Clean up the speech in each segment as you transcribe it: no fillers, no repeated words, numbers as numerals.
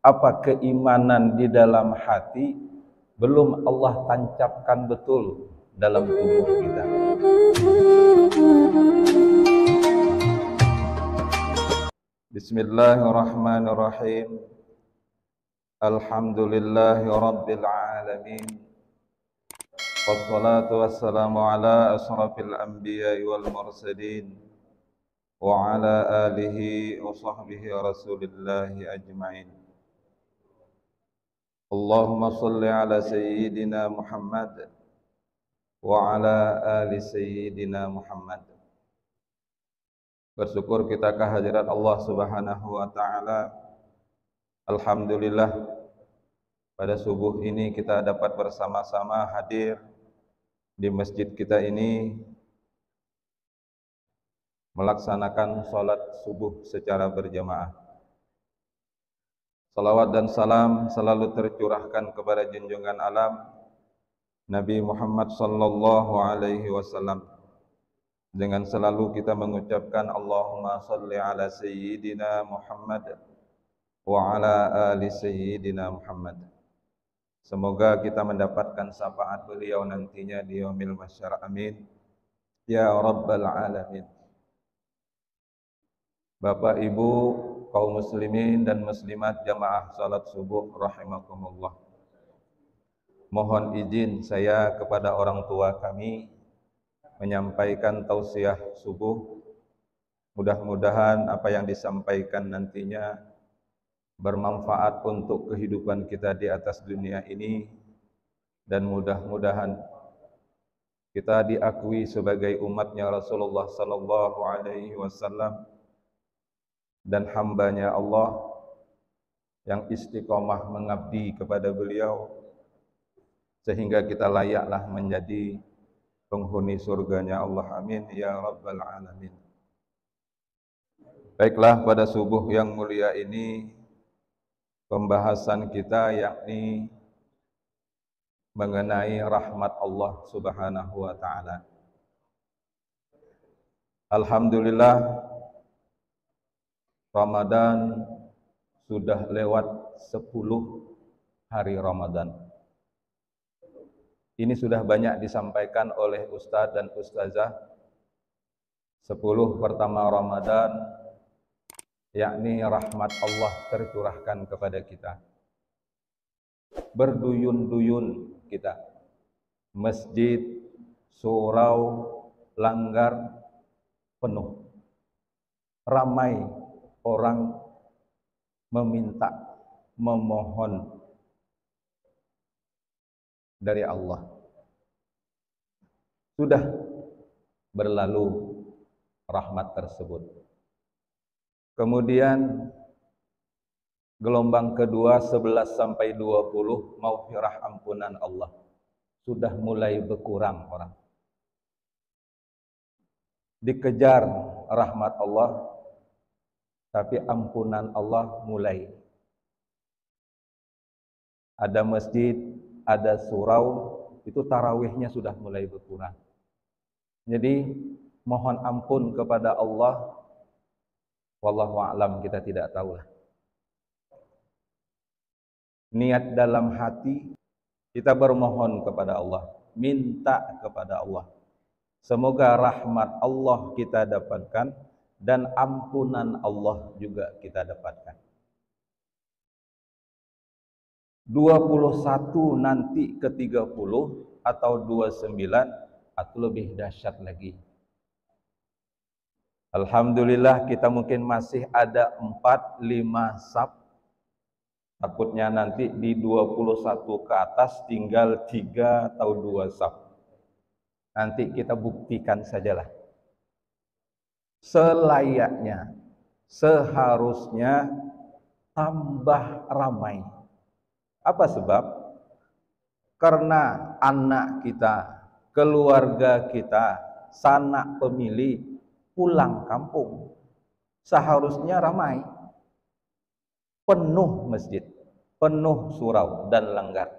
apa keimanan di dalam hati belum Allah tancapkan betul dalam tubuh kita. Bismillahirrahmanirrahim. Alhamdulillahi rabbil alamin. Wassalatu wassalamu ala asrafil anbiya'i wal mursalin wa ala alihi wa sahbihi rasulillahi ajma'in. Allahumma salli ala sayyidina Muhammad wa ala ali sayyidina Muhammad. Bersyukur kita kehadirat Allah Subhanahu wa taala. Alhamdulillah pada subuh ini kita dapat bersama-sama hadir di masjid kita ini melaksanakan salat subuh secara berjamaah. Salawat dan salam selalu tercurahkan kepada junjungan alam Nabi Muhammad sallallahu alaihi wasallam, dengan selalu kita mengucapkan Allahumma salli ala sayyidina Muhammad wa ala ali sayyidina Muhammad. Semoga kita mendapatkan syafaat beliau nantinya di yaumil mahsyar. Amin ya rabbal alamin. Bapak Ibu kaum muslimin dan muslimat jamaah salat subuh rahimakumullah. Mohon izin saya kepada orang tua kami menyampaikan tausiah subuh. Mudah-mudahan apa yang disampaikan nantinya bermanfaat untuk kehidupan kita di atas dunia ini, dan mudah-mudahan kita diakui sebagai umatnya Rasulullah sallallahu alaihi wasallam dan hambanya Allah yang istiqomah mengabdi kepada beliau, sehingga kita layaklah menjadi penghuni surganya Allah. Amin ya rabbal alamin. Baiklah, pada subuh yang mulia ini pembahasan kita yakni mengenai rahmat Allah Subhanahu wa taala. Alhamdulillah Ramadan sudah lewat 10 hari Ramadan. Ini sudah banyak disampaikan oleh Ustadz dan Ustazah. 10 pertama Ramadan, yakni rahmat Allah tercurahkan kepada kita. Berduyun-duyun kita. Masjid, surau, langgar penuh. Ramai orang meminta, memohon dari Allah. Sudah berlalu rahmat tersebut. Kemudian gelombang kedua 11 sampai 20 maghfirah ampunan Allah. Sudah mulai berkurang orang. Dikejar rahmat Allah, tapi ampunan Allah mulai. Ada masjid, ada surau, itu tarawihnya sudah mulai berkurang. Jadi mohon ampun kepada Allah, wallahu a'lam, kita tidak tahulah. Niat dalam hati kita bermohon kepada Allah, minta kepada Allah. Semoga rahmat Allah kita dapatkan dan ampunan Allah juga kita dapatkan. 21 nanti ke 30 atau 29 atau lebih dahsyat lagi. Alhamdulillah kita mungkin masih ada 4-5 saf. Takutnya nanti di 21 ke atas tinggal 3 atau 2 saf. Nanti kita buktikan sajalah. Selayaknya, seharusnya tambah ramai. Apa sebab? Karena anak kita, keluarga kita, sanak pemilih pulang kampung. Seharusnya ramai. Penuh masjid, penuh surau dan langgar.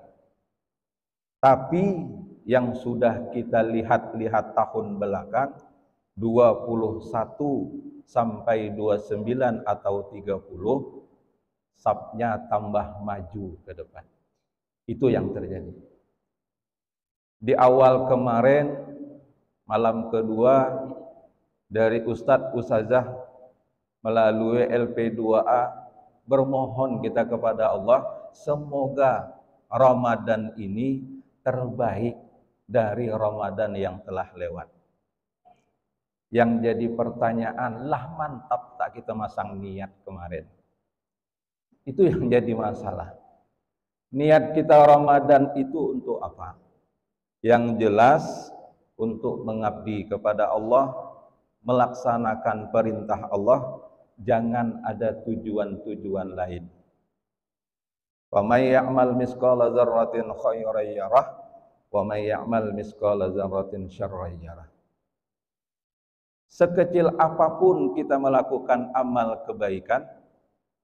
Tapi yang sudah kita lihat-lihat tahun belakang, 21 sampai 29 atau 30, safnya tambah maju ke depan. Itu yang terjadi. Di awal kemarin, malam kedua, dari Ustadz Ustazah melalui LP2A bermohon kita kepada Allah, semoga Ramadan ini terbaik dari Ramadan yang telah lewat. Yang jadi pertanyaan, lah mantap tak kita masang niat kemarin? Itu yang jadi masalah. Niat kita Ramadan itu untuk apa? Yang jelas untuk mengabdi kepada Allah, melaksanakan perintah Allah, jangan ada tujuan-tujuan lain. Wa may ya'mal misqala dzarratin khairan yarah wa may ya'mal misqala dzarratin syarran yarah. Sekecil apapun kita melakukan amal kebaikan,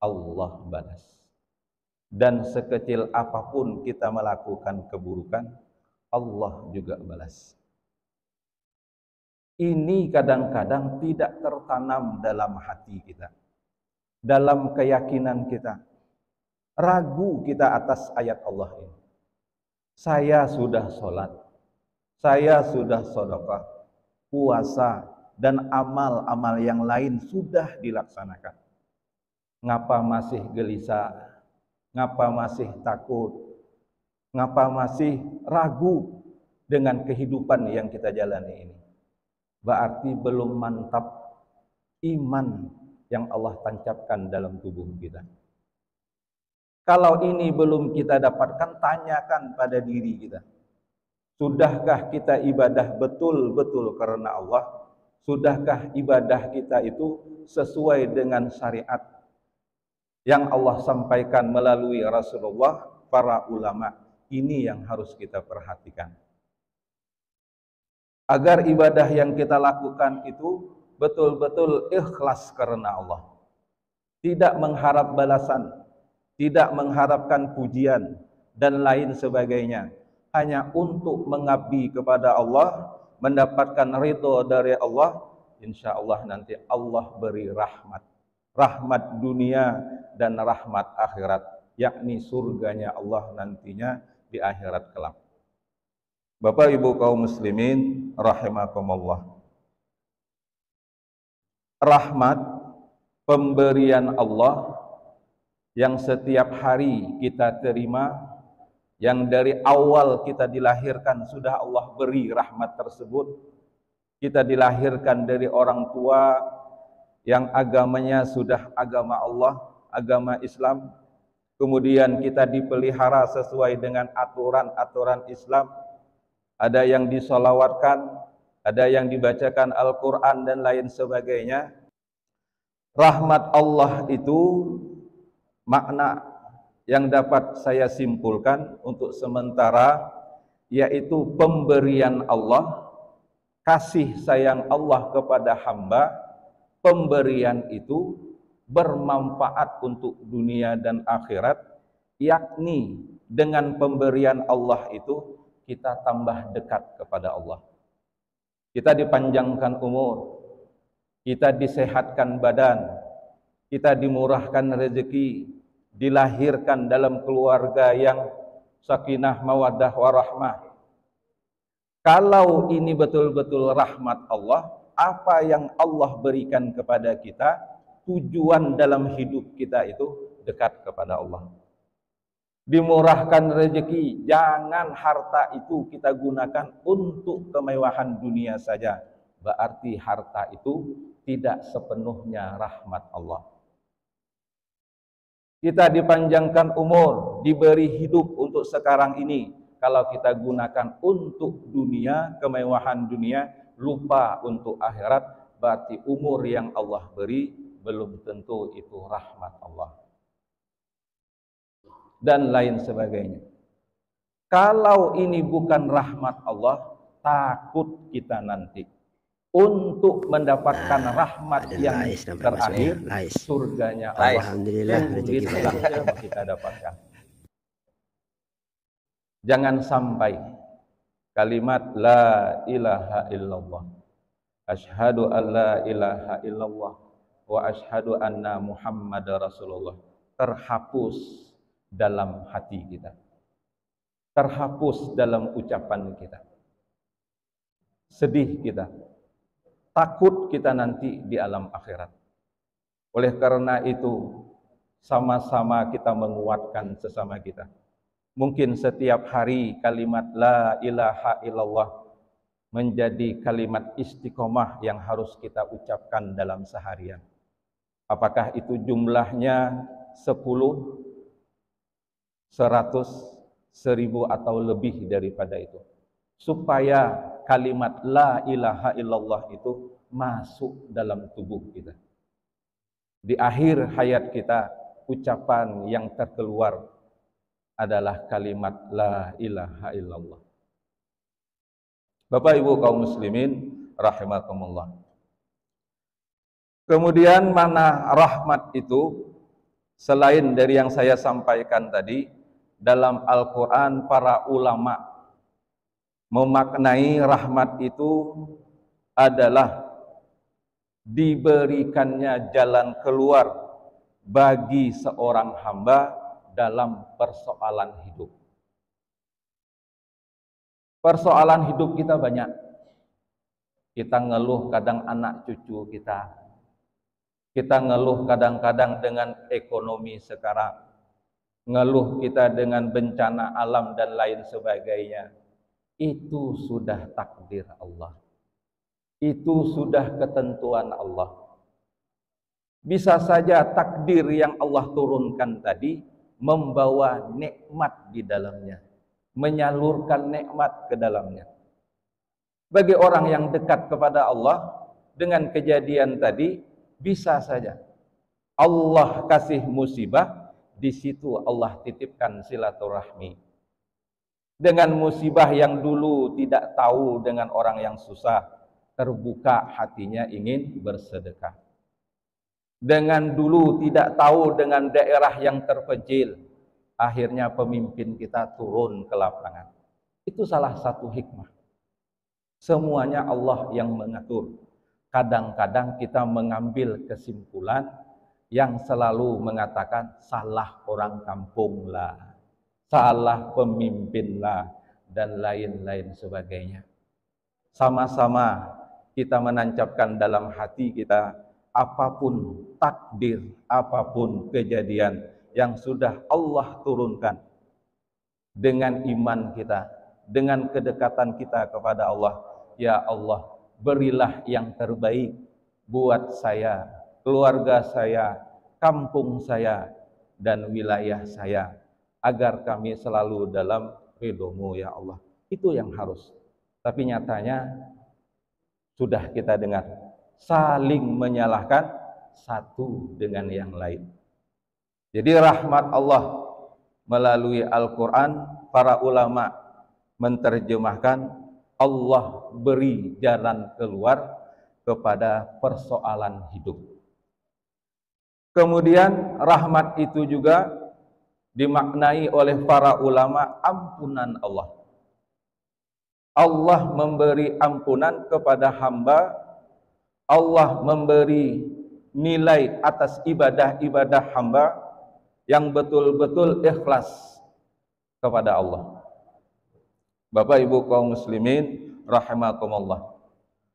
Allah balas. Dan sekecil apapun kita melakukan keburukan, Allah juga balas. Ini kadang-kadang tidak tertanam dalam hati kita, dalam keyakinan kita. Ragu kita atas ayat Allah ini. Saya sudah sholat, saya sudah sedekah, puasa, dan amal-amal yang lain sudah dilaksanakan. Ngapa masih gelisah? Ngapa masih takut? Ngapa masih ragu dengan kehidupan yang kita jalani ini? Berarti belum mantap iman yang Allah tancapkan dalam tubuh kita. Kalau ini belum kita dapatkan, tanyakan pada diri kita. Sudahkah kita ibadah betul-betul karena Allah? Sudahkah ibadah kita itu sesuai dengan syariat yang Allah sampaikan melalui Rasulullah, para ulama? Ini yang harus kita perhatikan. Agar ibadah yang kita lakukan itu betul-betul ikhlas karena Allah. Tidak mengharap balasan, tidak mengharapkan pujian, dan lain sebagainya. Hanya untuk mengabdi kepada Allah, mendapatkan ridho dari Allah. Insya Allah nanti Allah beri rahmat. Rahmat dunia dan rahmat akhirat. Yakni surganya Allah nantinya di akhirat kelak. Bapak Ibu kaum muslimin rahimakumullah. Rahmat pemberian Allah yang setiap hari kita terima, yang dari awal kita dilahirkan sudah Allah beri rahmat tersebut. Kita dilahirkan dari orang tua yang agamanya sudah agama Allah, agama Islam. Kemudian kita dipelihara sesuai dengan aturan-aturan Islam. Ada yang disolawatkan, ada yang dibacakan Al-Quran dan lain sebagainya. Rahmat Allah itu makna yang dapat saya simpulkan untuk sementara, yaitu pemberian Allah, kasih sayang Allah kepada hamba. Pemberian itu bermanfaat untuk dunia dan akhirat, yakni dengan pemberian Allah itu kita tambah dekat kepada Allah. Kita dipanjangkan umur, kita disehatkan badan, kita dimurahkan rezeki, dilahirkan dalam keluarga yang sakinah, mawaddah, warahmah. Kalau ini betul-betul rahmat Allah, apa yang Allah berikan kepada kita, tujuan dalam hidup kita itu dekat kepada Allah. Dimurahkan rezeki, jangan harta itu kita gunakan untuk kemewahan dunia saja. Berarti harta itu tidak sepenuhnya rahmat Allah. Kita dipanjangkan umur, diberi hidup untuk sekarang ini. Kalau kita gunakan untuk dunia, kemewahan dunia, lupa untuk akhirat, berarti umur yang Allah beri belum tentu itu rahmat Allah. Dan lain sebagainya. Kalau ini bukan rahmat Allah, takut kita nanti untuk mendapatkan rahmat yang terakhir, surganya Allah. Alhamdulillah, rezeki kita dapatkan. Jangan sampai kalimat la ilaha illallah, asyhadu an la ilaha illallah, wa asyhadu anna Muhammad Rasulullah terhapus dalam hati kita, terhapus dalam ucapan kita. Sedih kita, takut kita nanti di alam akhirat. Oleh karena itu, sama-sama kita menguatkan sesama kita. Mungkin setiap hari kalimat la ilaha illallah menjadi kalimat istiqomah yang harus kita ucapkan dalam seharian. Apakah itu jumlahnya 10, 100, 1000 atau lebih daripada itu. Supaya kalimat la ilaha illallah itu masuk dalam tubuh kita. Di akhir hayat kita, ucapan yang terkeluar adalah kalimat la ilaha illallah. Bapak Ibu kaum muslimin rahimakumullah. Kemudian mana rahmat itu selain dari yang saya sampaikan tadi, dalam Al-Qur'an para ulama memaknai rahmat itu adalah diberikannya jalan keluar bagi seorang hamba dalam persoalan hidup. Persoalan hidup kita banyak. Kita ngeluh kadang anak cucu kita. Kita ngeluh kadang-kadang dengan ekonomi sekarang. Ngeluh kita dengan bencana alam dan lain sebagainya. Itu sudah takdir Allah. Itu sudah ketentuan Allah. Bisa saja takdir yang Allah turunkan tadi membawa nikmat di dalamnya, menyalurkan nikmat ke dalamnya. Bagi orang yang dekat kepada Allah, dengan kejadian tadi, bisa saja Allah kasih musibah, di situ Allah titipkan silaturahmi. Dengan musibah yang dulu tidak tahu dengan orang yang susah, terbuka hatinya ingin bersedekah. Dengan dulu tidak tahu dengan daerah yang terpencil, akhirnya pemimpin kita turun ke lapangan. Itu salah satu hikmah. Semuanya Allah yang mengatur. Kadang-kadang kita mengambil kesimpulan yang selalu mengatakan salah orang kampung lah, salah pemimpin lah, dan lain-lain sebagainya. Sama-sama kita menancapkan dalam hati kita, apapun takdir, apapun kejadian yang sudah Allah turunkan, dengan iman kita, dengan kedekatan kita kepada Allah, ya Allah, berilah yang terbaik buat saya, keluarga saya, kampung saya, dan wilayah saya, agar kami selalu dalam ridho-Mu ya Allah. Itu yang harus. Tapi nyatanya sudah kita dengar, saling menyalahkan satu dengan yang lain. Jadi rahmat Allah melalui Al-Quran, para ulama menerjemahkan Allah beri jalan keluar kepada persoalan hidup. Kemudian rahmat itu juga dimaknai oleh para ulama ampunan Allah. Allah memberi ampunan kepada hamba, Allah memberi nilai atas ibadah-ibadah hamba yang betul-betul ikhlas kepada Allah. Bapak Ibu kaum muslimin rahimakumullah.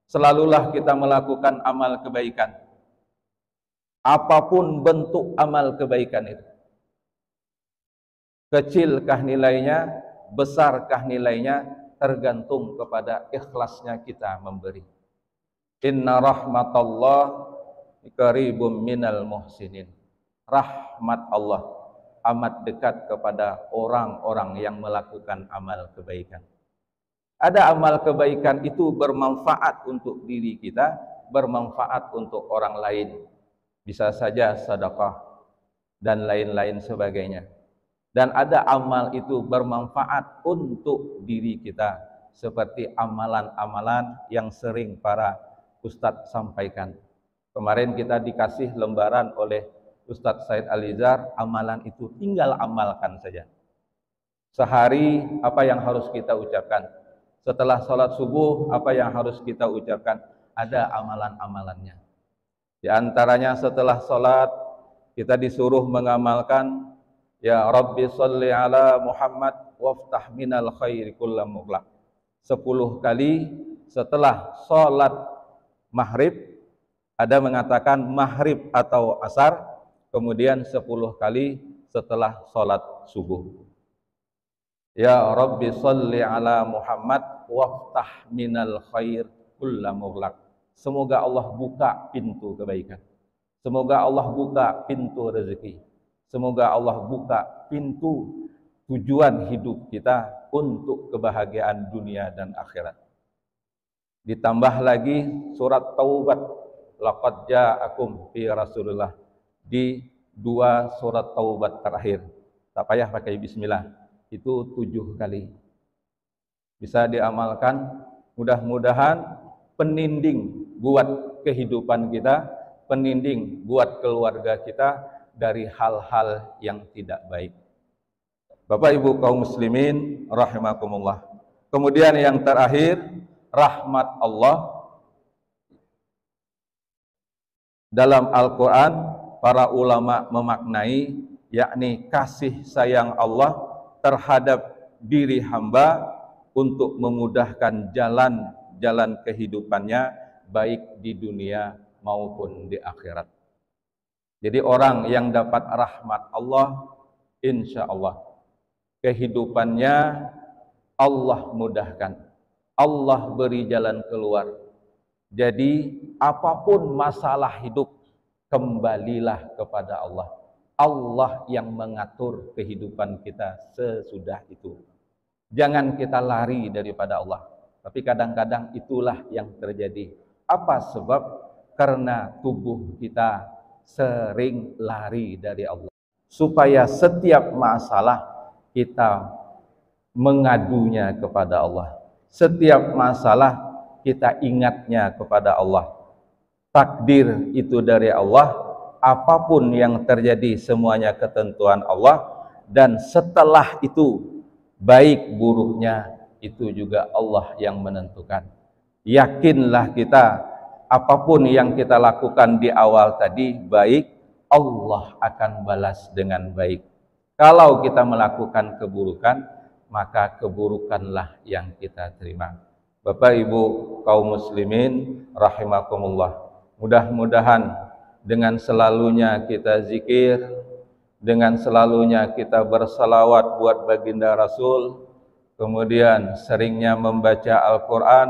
Selalulah kita melakukan amal kebaikan. Apapun bentuk amal kebaikan itu. Kecilkah nilainya, besarkah nilainya, tergantung kepada ikhlasnya kita memberi. Inna rahmatallah qaribum minal muhsinin. Rahmat Allah amat dekat kepada orang-orang yang melakukan amal kebaikan. Ada amal kebaikan itu bermanfaat untuk diri kita, bermanfaat untuk orang lain. Bisa saja sedekah dan lain-lain sebagainya. Dan ada amal itu bermanfaat untuk diri kita, seperti amalan-amalan yang sering para ustadz sampaikan. Kemarin kita dikasih lembaran oleh Ustadz Said Alizar, amalan itu tinggal amalkan saja. Sehari apa yang harus kita ucapkan? Setelah sholat subuh apa yang harus kita ucapkan? Ada amalan-amalannya. Di antaranya setelah sholat kita disuruh mengamalkan ya Rabbi sholli ala Muhammad waftah minal khairi kullam mughlaq. 10 kali setelah sholat maghrib, ada mengatakan maghrib atau asar, kemudian 10 kali setelah sholat subuh. Ya Rabbi sholli ala Muhammad waftah minal khair kullam mughlaq. Semoga Allah buka pintu kebaikan. Semoga Allah buka pintu rezeki. Semoga Allah buka pintu tujuan hidup kita untuk kebahagiaan dunia dan akhirat. Ditambah lagi surat Taubat, laqad ja'akum fi Rasulullah, di 2 surat Taubat terakhir. Tak payah pakai bismillah, itu 7 kali. Bisa diamalkan, mudah-mudahan peninding buat kehidupan kita, peninding buat keluarga kita dari hal-hal yang tidak baik. Bapak Ibu kaum muslimin rahimakumullah. Kemudian yang terakhir, rahmat Allah. Dalam Al-Quran, para ulama memaknai, yakni kasih sayang Allah terhadap diri hamba untuk memudahkan jalan kehidupannya, baik di dunia maupun di akhirat. Jadi orang yang dapat rahmat Allah, insya Allah kehidupannya Allah mudahkan, Allah beri jalan keluar. Jadi apapun masalah hidup, kembalilah kepada Allah. Allah yang mengatur kehidupan kita sesudah itu. Jangan kita lari daripada Allah. Tapi kadang-kadang itulah yang terjadi. Apa sebab? Karena tubuh kita sering lari dari Allah. Supaya setiap masalah kita mengadunya kepada Allah. Setiap masalah kita ingatnya kepada Allah. Takdir itu dari Allah. Apapun yang terjadi semuanya ketentuan Allah. Dan setelah itu baik buruknya itu juga Allah yang menentukan. Yakinlah kita, apapun yang kita lakukan di awal tadi baik, Allah akan balas dengan baik. Kalau kita melakukan keburukan, maka keburukanlah yang kita terima. Bapak Ibu kaum muslimin rahimakumullah. Mudah-mudahan dengan selalunya kita zikir, dengan selalunya kita bersalawat buat baginda Rasul, kemudian seringnya membaca Al-Quran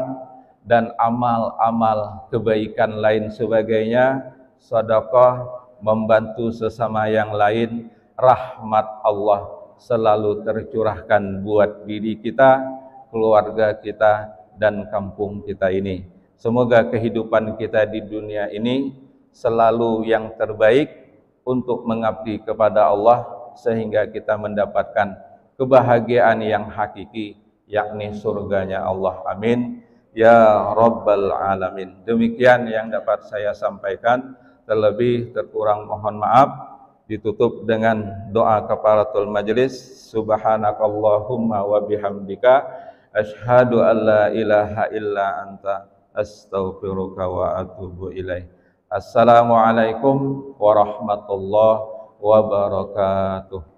dan amal-amal kebaikan lain sebagainya, sedekah, membantu sesama yang lain, rahmat Allah selalu tercurahkan buat diri kita, keluarga kita, dan kampung kita ini. Semoga kehidupan kita di dunia ini selalu yang terbaik untuk mengabdi kepada Allah, sehingga kita mendapatkan kebahagiaan yang hakiki, yakni surganya Allah. Amin ya Rabbal Alamin. Demikian yang dapat saya sampaikan. Terlebih terkurang mohon maaf. Ditutup dengan doa kafaratul majelis. Subhanakallahumma wa bihamdika asyhadu an la ilaha illa anta astaghfiruka wa atubu ilaih. Assalamualaikum warahmatullahi wabarakatuh.